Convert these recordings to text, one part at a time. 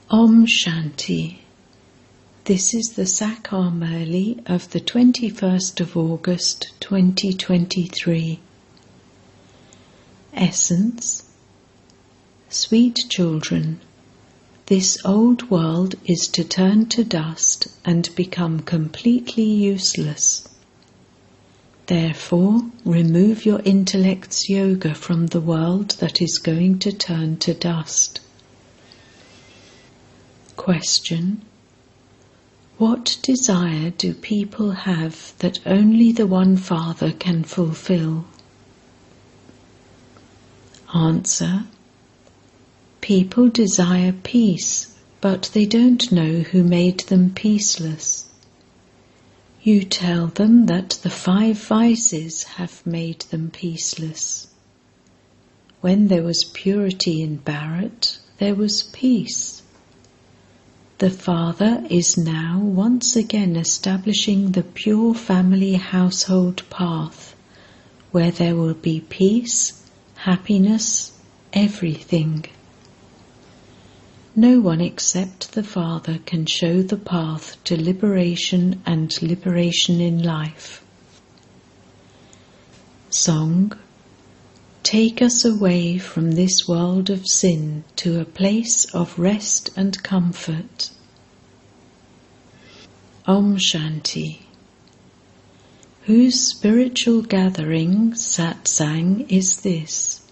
Om Shanti. This is the Sakar Murli of the 21st of August 2023. Essence. Sweet children, this old world is to turn to dust and become completely useless. Therefore, remove your intellect's yoga from the world that is going to turn to dust. Question: what desire do people have that only the One Father can fulfill? Answer: people desire peace, but they don't know who made them peaceless. You tell them that the 5 vices have made them peaceless. When there was purity in Bharat, there was peace. The Father is now once again establishing the pure family household path, where there will be peace, happiness, everything. No one except the Father can show the path to liberation and liberation in life. Song: take us away from this world of sin to a place of rest and comfort. Om Shanti. Whose spiritual gathering, satsang, is this?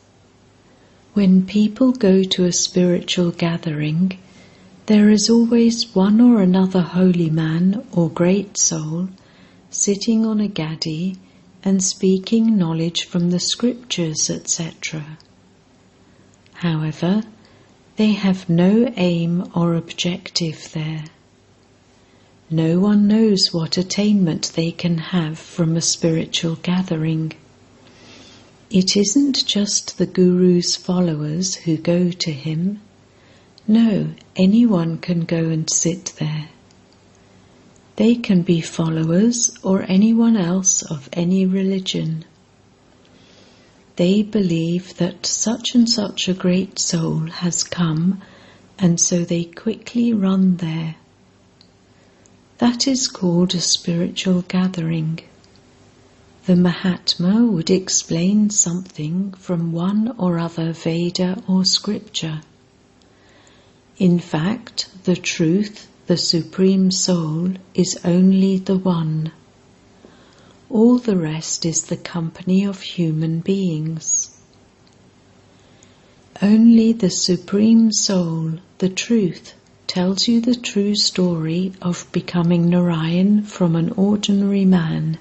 When people go to a spiritual gathering, there is always one or another holy man or great soul sitting on a gadi and speaking knowledge from the scriptures, etc. However, they have no aim or objective there. No one knows what attainment they can have from a spiritual gathering. It isn't just the Guru's followers who go to him. No, anyone can go and sit there. They can be followers or anyone else of any religion. They believe that such and such a great soul has come, and so they quickly run there. That is called a spiritual gathering. The Mahatma would explain something from one or other Veda or scripture. In fact, the truth, the Supreme Soul, is only the one. All the rest is the company of human beings. Only the Supreme Soul, the truth, tells you the true story of becoming Narayan from an ordinary man.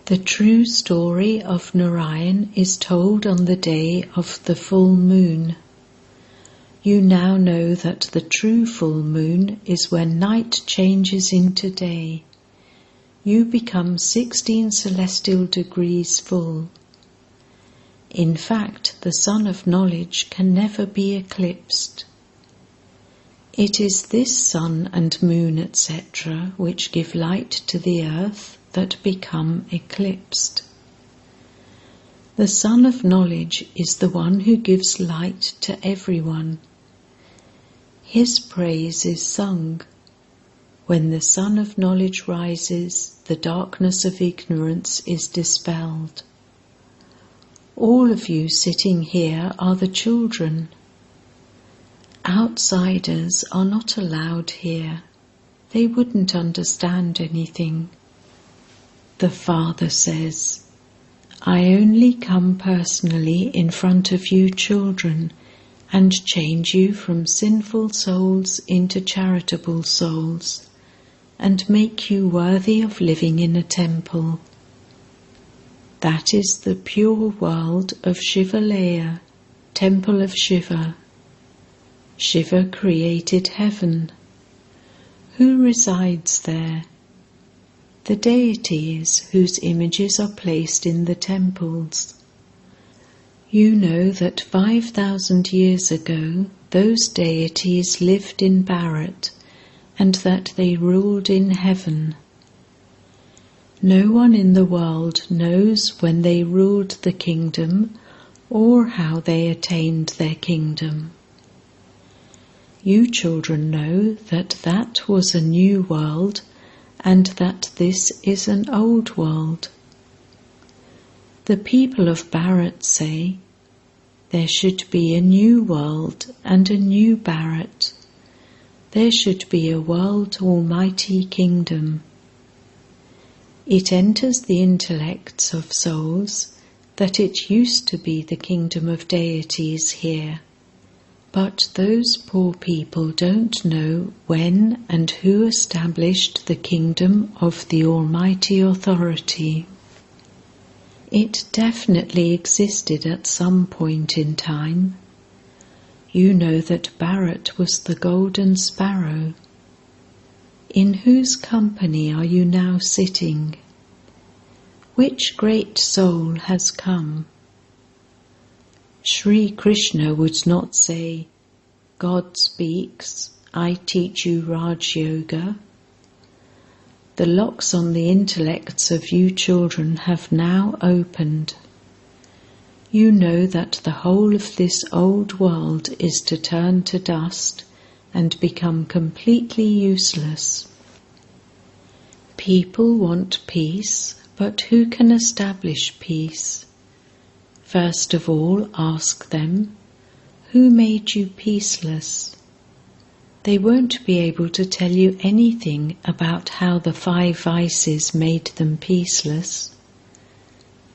The true story of Narayan is told on the day of the full moon. You now know that the true full moon is when night changes into day. You become 16 celestial degrees full. In fact, the sun of knowledge can never be eclipsed. It is this sun and moon, etc., which give light to the earth that become eclipsed. The sun of knowledge is the one who gives light to everyone. His praise is sung. When the sun of knowledge rises, the darkness of ignorance is dispelled. All of you sitting here are the children. Outsiders are not allowed here. They wouldn't understand anything. The Father says, I only come personally in front of you children and change you from sinful souls into charitable souls and make you worthy of living in a temple. That is the pure world of Shivalaya, temple of Shiva. Shiva created heaven. Who resides there? The deities whose images are placed in the temples. You know that 5,000 years ago those deities lived in Bharat and that they ruled in heaven. No one in the world knows when they ruled the kingdom or how they attained their kingdom. You children know that that was a new world and that this is an old world. The people of Bharat say, there should be a new world and a new Bharat. There should be a world almighty kingdom. It enters the intellects of souls that it used to be the kingdom of deities here, but those poor people don't know when and who established the kingdom of the Almighty Authority. It definitely existed at some point in time. You know that Bharat was the golden sparrow. In whose company are you now sitting? Which great soul has come? Sri Krishna would not say, God speaks, I teach you Raj Yoga. The locks on the intellects of you children have now opened. You know that the whole of this old world is to turn to dust and become completely useless. People want peace, but who can establish peace? First of all, ask them, who made you peaceless? They won't be able to tell you anything about how the 5 vices made them peaceless.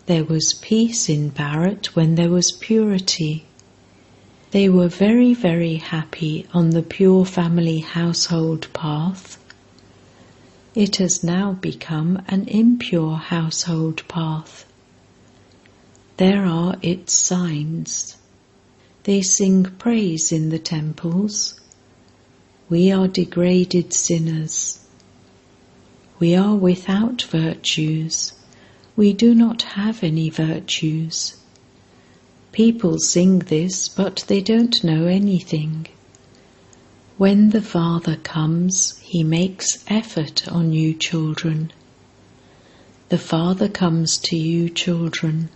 There was peace in Bharat when there was purity. They were very, very happy on the pure family household path. It has now become an impure household path. There are its signs. They sing praise in the temples. We are degraded sinners. We are without virtues. We do not have any virtues. People sing this, but they don't know anything. When the Father comes, he makes effort on you children. The Father comes to you children.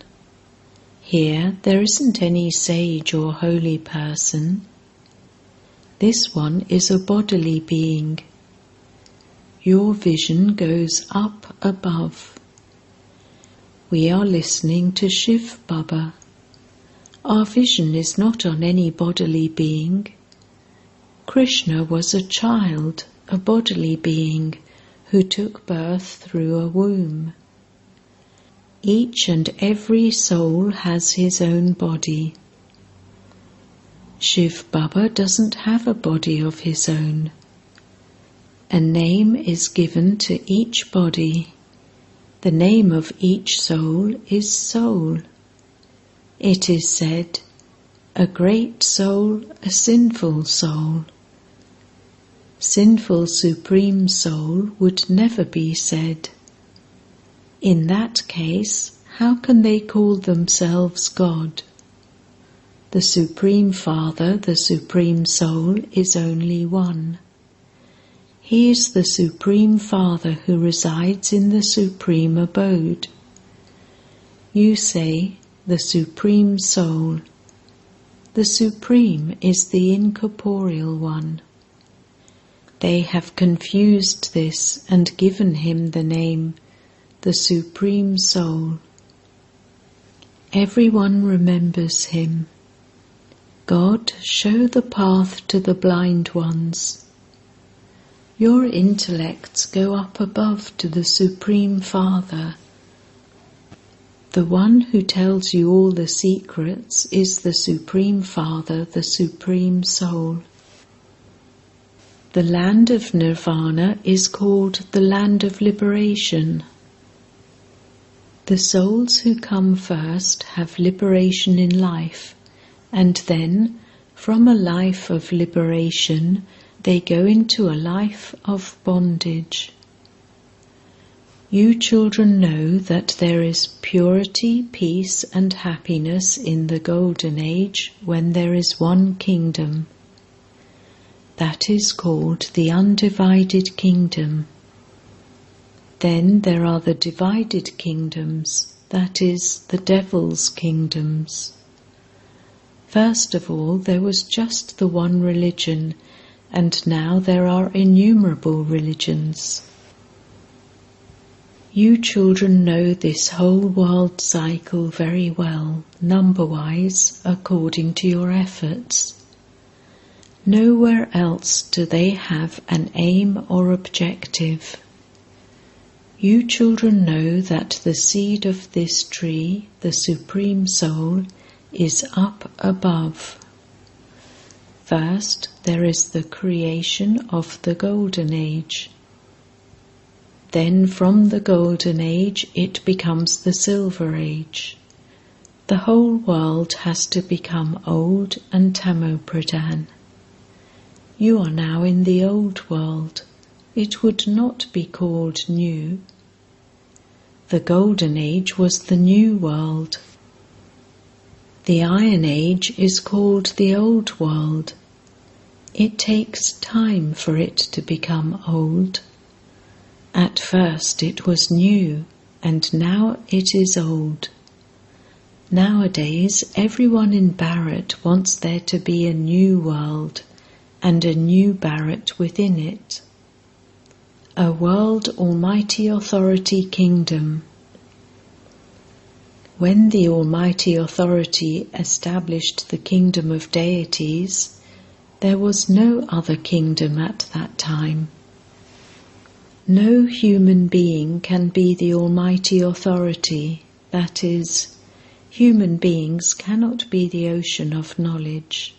Here there isn't any sage or holy person. This one is a bodily being. Your vision goes up above. We are listening to Shiv Baba. Our vision is not on any bodily being. Krishna was a child, a bodily being, who took birth through a womb. Each and every soul has his own body. Shiv Baba doesn't have a body of his own. A name is given to each body. The name of each soul is soul. It is said, a great soul, a sinful soul. Sinful Supreme Soul would never be said. In that case, how can they call themselves God? The Supreme Father, the Supreme Soul, is only one. He is the Supreme Father who resides in the Supreme Abode. You say, the Supreme Soul. The Supreme is the incorporeal one. They have confused this and given him the name, the Supreme Soul. Everyone remembers him. God, show the path to the blind ones. Your intellects go up above to the Supreme Father. The one who tells you all the secrets is the Supreme Father, the Supreme Soul. The land of Nirvana is called the land of liberation. The souls who come first have liberation in life, and then, from a life of liberation, they go into a life of bondage. You children know that there is purity, peace and happiness in the Golden Age when there is one kingdom. That is called the undivided kingdom. Then there are the divided kingdoms, that is, the devil's kingdoms. First of all, there was just the one religion, and now there are innumerable religions. You children know this whole world cycle very well, number-wise, according to your efforts. Nowhere else do they have an aim or objective. You children know that the seed of this tree, the Supreme Soul, is up above. First, there is the creation of the Golden Age. Then from the Golden Age it becomes the Silver Age. The whole world has to become old and Tamopradhan. You are now in the old world. It would not be called new. The Golden Age was the new world. The Iron Age is called the old world. It takes time for it to become old. At first it was new, and now it is old. Nowadays everyone in Bharat wants there to be a new world, and a new Bharat within it. A world Almighty Authority Kingdom. When the Almighty Authority established the Kingdom of Deities, there was no other kingdom at that time. No human being can be the Almighty Authority, that is, human beings cannot be the ocean of knowledge.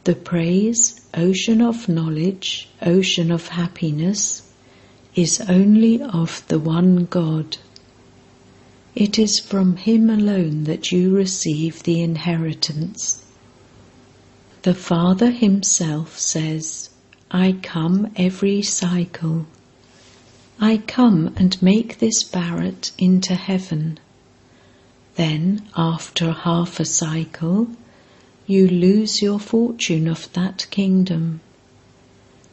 The praise, ocean of knowledge, ocean of happiness, is only of the one God. It is from Him alone that you receive the inheritance. The Father Himself says, I come every cycle. I come and make this Bharat into heaven. Then, after half a cycle, you lose your fortune of that kingdom.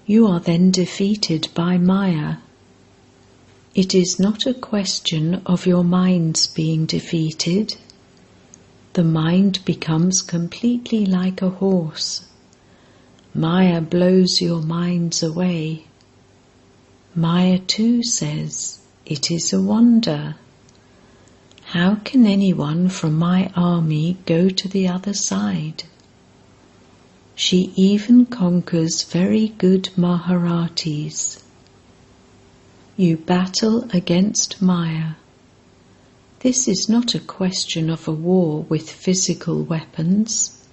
You are then defeated by Maya. It is not a question of your minds being defeated. The mind becomes completely like a horse. Maya blows your minds away. Maya too says, it is a wonder. How can anyone from my army go to the other side? She even conquers very good Maharatis. You battle against Maya. This is not a question of a war with physical weapons.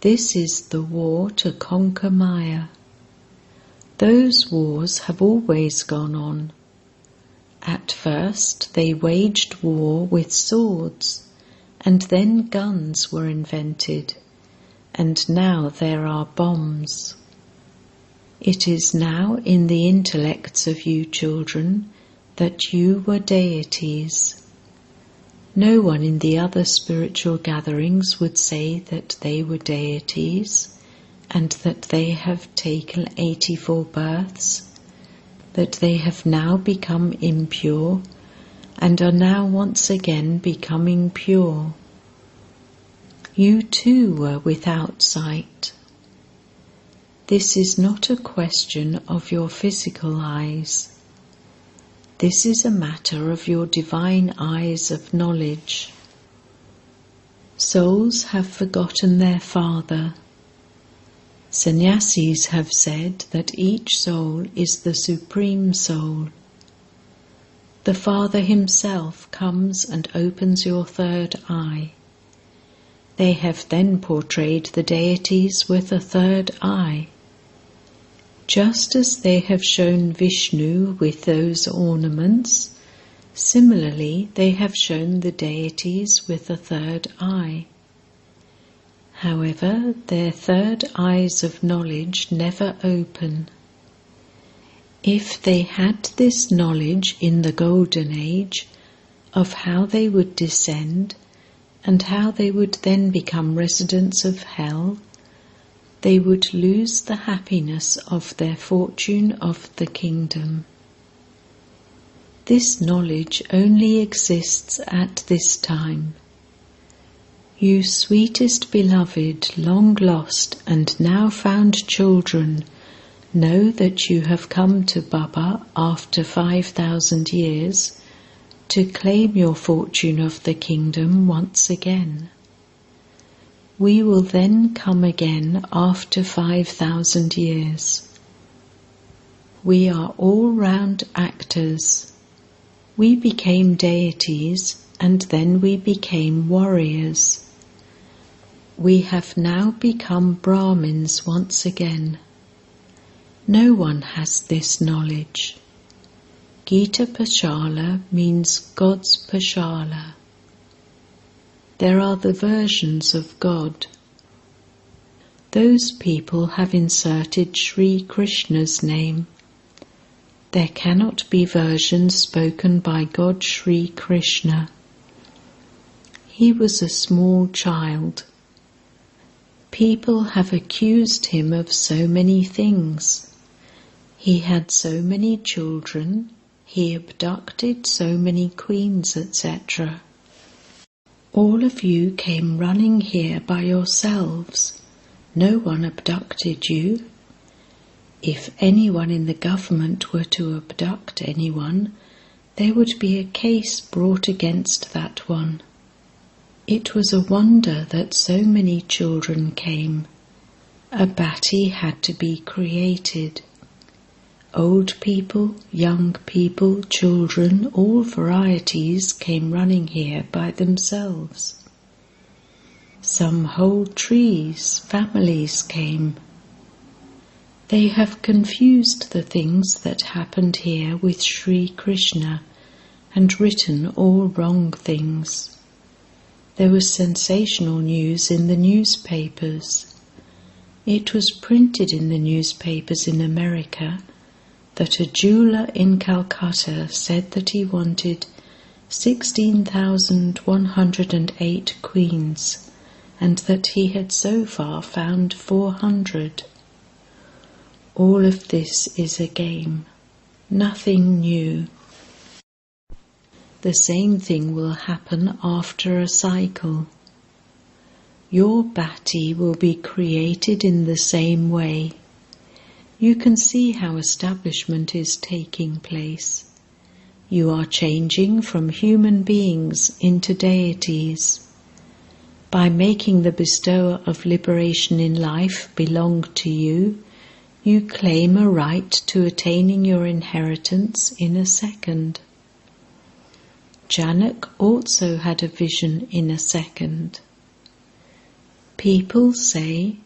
This is the war to conquer Maya. Those wars have always gone on. At first they waged war with swords, and then guns were invented, and now there are bombs. It is now in the intellects of you children that you were deities. No one in the other spiritual gatherings would say that they were deities, and that they have taken 84 births, that they have now become impure, and are now once again becoming pure. You too were without sight. This is not a question of your physical eyes. This is a matter of your divine eyes of knowledge. Souls have forgotten their Father. Sannyasis have said that each soul is the Supreme Soul. The Father Himself comes and opens your third eye. They have then portrayed the deities with a third eye. Just as they have shown Vishnu with those ornaments, similarly they have shown the deities with a third eye. However, their third eyes of knowledge never open. If they had this knowledge in the Golden Age of how they would descend and how they would then become residents of hell, they would lose the happiness of their fortune of the kingdom. This knowledge only exists at this time. You sweetest beloved, long lost and now found children, know that you have come to Baba after 5,000 years to claim your fortune of the kingdom once again. We will then come again after 5,000 years. We are all-round actors. We became deities and then we became warriors. We have now become Brahmins once again. No one has this knowledge. Gita Pashala means God's Pashala. There are the versions of God. Those people have inserted Sri Krishna's name. There cannot be versions spoken by God Sri Krishna. He was a small child. People have accused him of so many things. He had so many children, he abducted so many queens, etc. All of you came running here by yourselves. No one abducted you. If anyone in the government were to abduct anyone, there would be a case brought against that one. It was a wonder that so many children came. A bati had to be created. Old people, young people, children, all varieties came running here by themselves. Some whole trees, families came. They have confused the things that happened here with Sri Krishna and written all wrong things. There was sensational news in the newspapers. It was printed in the newspapers in America that a jeweler in Calcutta said that he wanted 16,108 queens and that he had so far found 400. All of this is a game, nothing new. The same thing will happen after a cycle. Your bati will be created in the same way. You can see how establishment is taking place. You are changing from human beings into deities. By making the bestower of liberation in life belong to you, you claim a right to attaining your inheritance in a second. Janak also had a vision in a second. People say,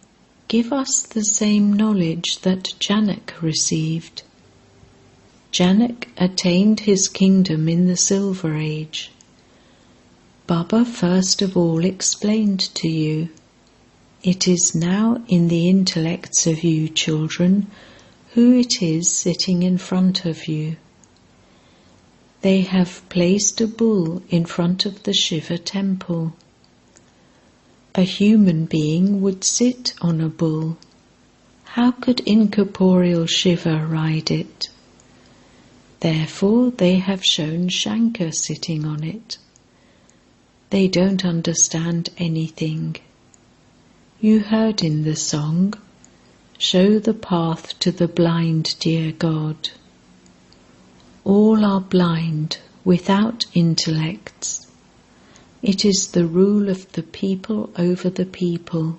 "Give us the same knowledge that Janak received." Janak attained his kingdom in the Silver Age. Baba first of all explained to you. It is now in the intellects of you children who it is sitting in front of you. They have placed a bull in front of the Shiva temple. A human being would sit on a bull. How could incorporeal Shiva ride it? Therefore they have shown Shankar sitting on it. They don't understand anything. You heard in the song, "Show the path to the blind, dear God." All are blind, without intellects. It is the rule of the people over the people.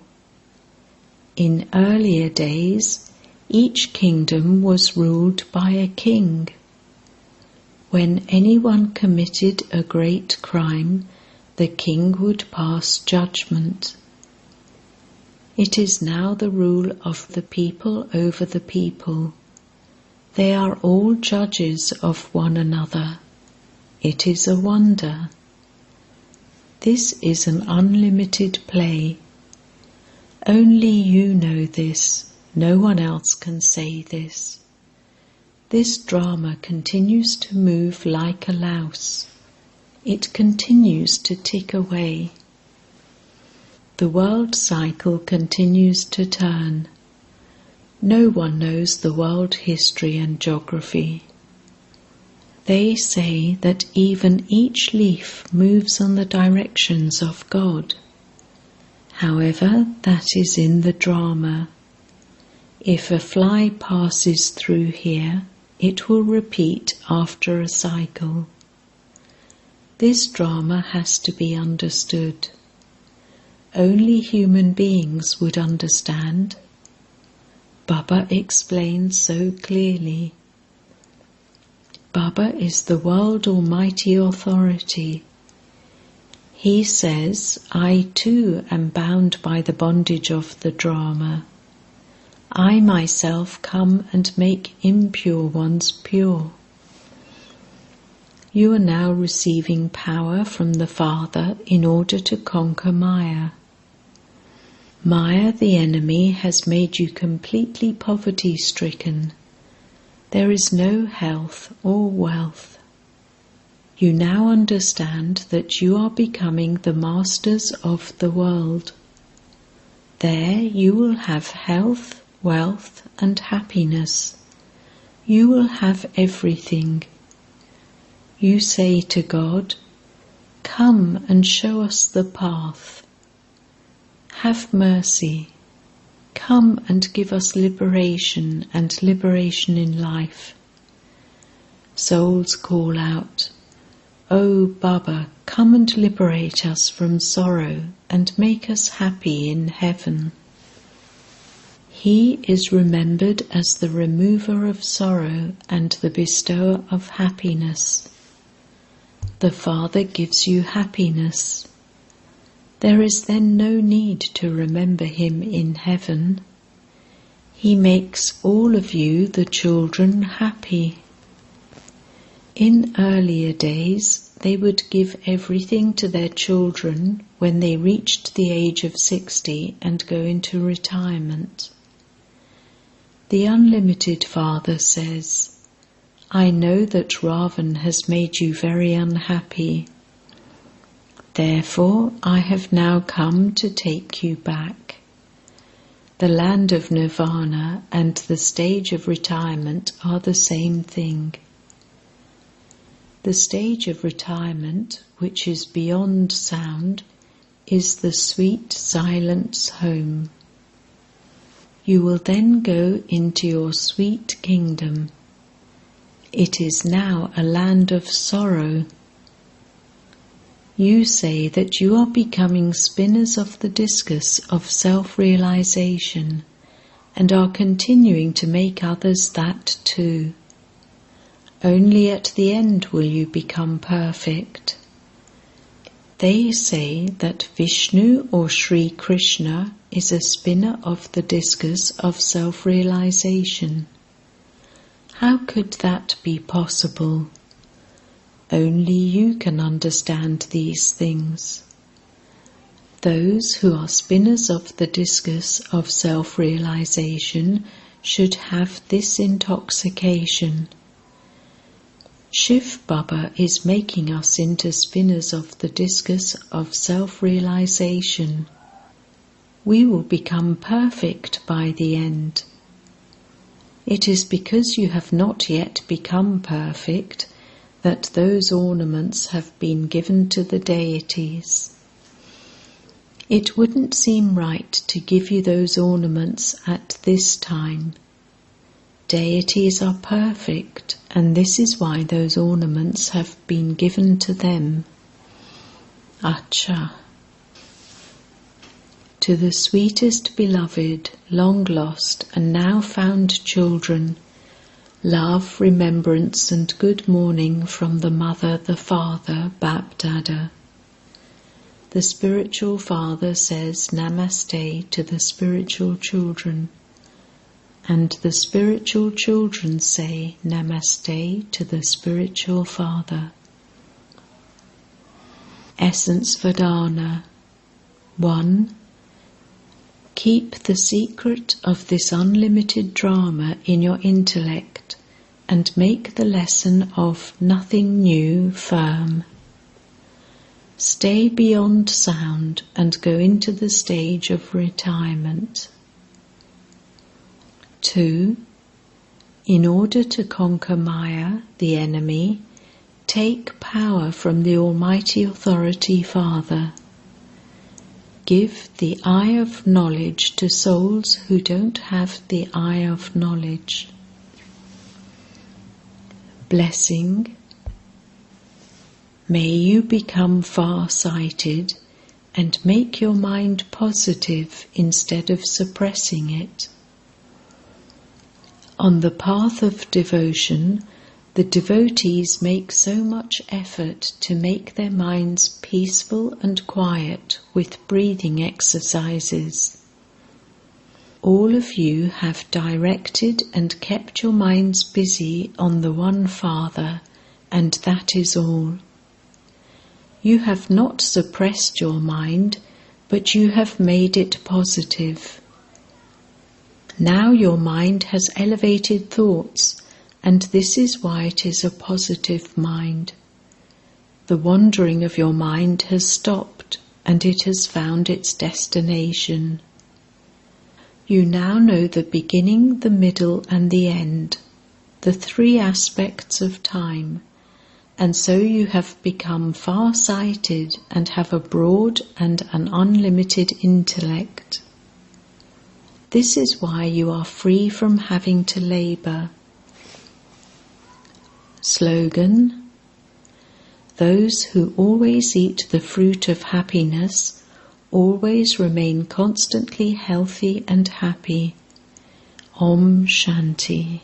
In earlier days, each kingdom was ruled by a king. When anyone committed a great crime, the king would pass judgment. It is now the rule of the people over the people. They are all judges of one another. It is a wonder. This is an unlimited play. Only you know this. No one else can say this. This drama continues to move like a louse. It continues to tick away. The world cycle continues to turn. No one knows the world history and geography. They say that even each leaf moves on the directions of God. However, that is in the drama. If a fly passes through here, it will repeat after a cycle. This drama has to be understood. Only human beings would understand. Baba explains so clearly. Baba is the World Almighty Authority. He says, I too am bound by the bondage of the drama. I myself come and make impure ones pure. You are now receiving power from the Father in order to conquer Maya. Maya, the enemy, has made you completely poverty-stricken. There is no health or wealth. You now understand that you are becoming the masters of the world. There you will have health, wealth, and happiness. You will have everything. You say to God, "Come and show us the path. Have mercy. Come and give us liberation and liberation in life." Souls call out, "O Baba, come and liberate us from sorrow and make us happy in heaven." He is remembered as the remover of sorrow and the bestower of happiness. The Father gives you happiness. There is then no need to remember Him in heaven. He makes all of you, the children, happy. In earlier days, they would give everything to their children when they reached the age of 60 and go into retirement. The Unlimited Father says, I know that Ravan has made you very unhappy. Therefore, I have now come to take you back. The land of nirvana and the stage of retirement are the same thing. The stage of retirement, which is beyond sound, is the sweet silence home. You will then go into your sweet kingdom. It is now a land of sorrow. You say that you are becoming spinners of the discus of self-realization and are continuing to make others that too. Only at the end will you become perfect. They say that Vishnu or Sri Krishna is a spinner of the discus of self-realization. How could that be possible? Only you can understand these things. Those who are spinners of the discus of self-realization should have this intoxication. Shiv Baba is making us into spinners of the discus of self-realization. We will become perfect by the end. It is because you have not yet become perfect that those ornaments have been given to the deities. It wouldn't seem right to give you those ornaments at this time. Deities are perfect, and this is why those ornaments have been given to them. Acha. To the sweetest beloved, long lost and now found children, love, remembrance and good morning from the Mother, the Father, Bap Dada. The spiritual father says Namaste to the spiritual children, and the spiritual children say Namaste to the spiritual father. Essence Vedana 1. Keep the secret of this unlimited drama in your intellect and make the lesson of nothing new firm. Stay beyond sound and go into the stage of retirement. 2. In order to conquer Maya, the enemy, take power from the Almighty Authority Father. Give the eye of knowledge to souls who don't have the eye of knowledge. Blessing. May you become far-sighted and make your mind positive instead of suppressing it. On the path of devotion, the devotees make so much effort to make their minds peaceful and quiet with breathing exercises. All of you have directed and kept your minds busy on the One Father, and that is all. You have not suppressed your mind, but you have made it positive. Now your mind has elevated thoughts, and this is why it is a positive mind. The wandering of your mind has stopped, and it has found its destination. You now know the beginning, the middle, and the end, the three aspects of time, and so you have become far-sighted and have a broad and an unlimited intellect. This is why you are free from having to labour. Slogan: those who always eat the fruit of happiness always remain constantly healthy and happy. Om Shanti.